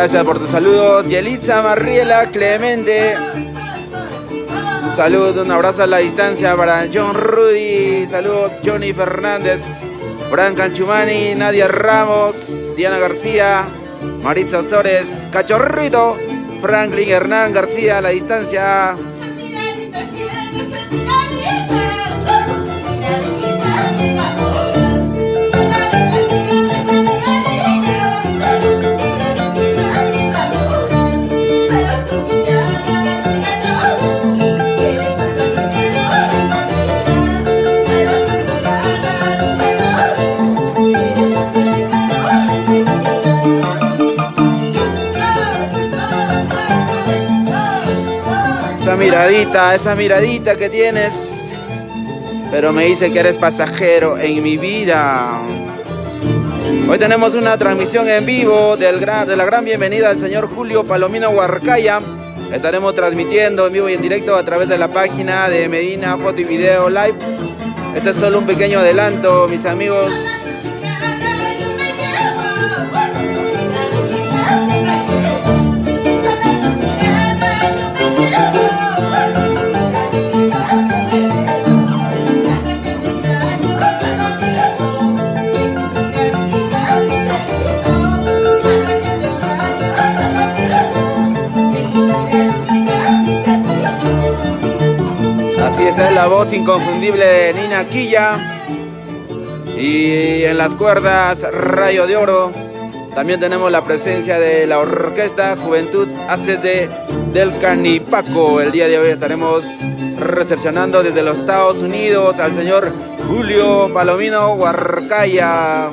Gracias por tus saludos. Yelitza, Mariela, Clemente. Un saludo, un abrazo a la distancia para John Rudy. Saludos, Johnny Fernández. Bran Canchumani, Nadia Ramos, Diana García, Maritza Osores, Cachorrito, Franklin Hernán García a la distancia. Esa miradita que tienes, pero me dice que eres pasajero en mi vida. Hoy tenemos una transmisión en vivo de la gran bienvenida al señor Julio Palomino Huarcaya. Estaremos transmitiendo en vivo y en directo a través de la página de Medina Foto y Video Live. Este es solo un pequeño adelanto, mis amigos. Esa es la voz inconfundible de Nina Quilla. Y en las cuerdas, Rayo de Oro. También tenemos la presencia de la orquesta Juventud ACD del Canipaco. El día de hoy estaremos recepcionando desde los Estados Unidos al señor Julio Palomino Huarcaya.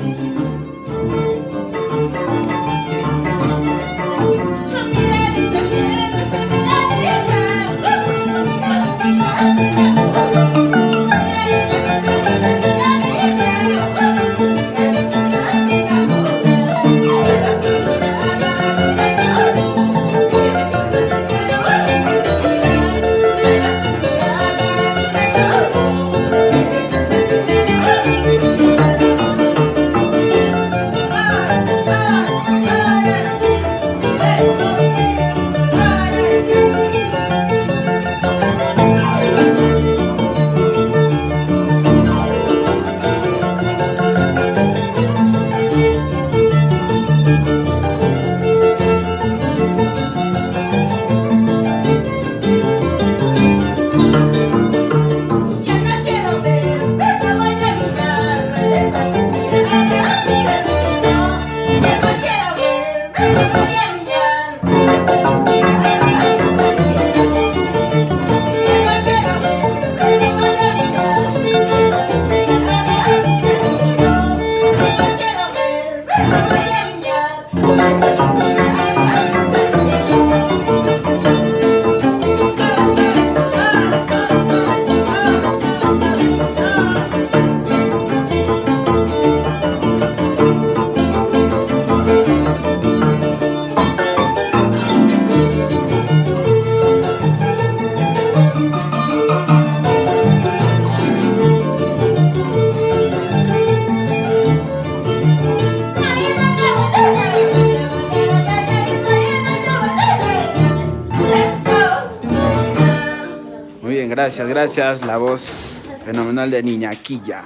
Gracias, la voz fenomenal de Nina Quilla.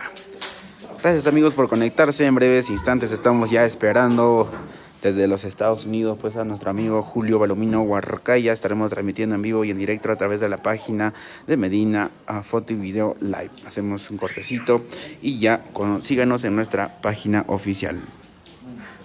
Gracias amigos por conectarse. En breves instantes estamos ya esperando desde los Estados Unidos pues a nuestro amigo Julio Palomino Huarcaya. Estaremos transmitiendo en vivo y en directo a través de la página de Medina Foto y Video Live. Hacemos un cortecito y ya síganos en nuestra página oficial.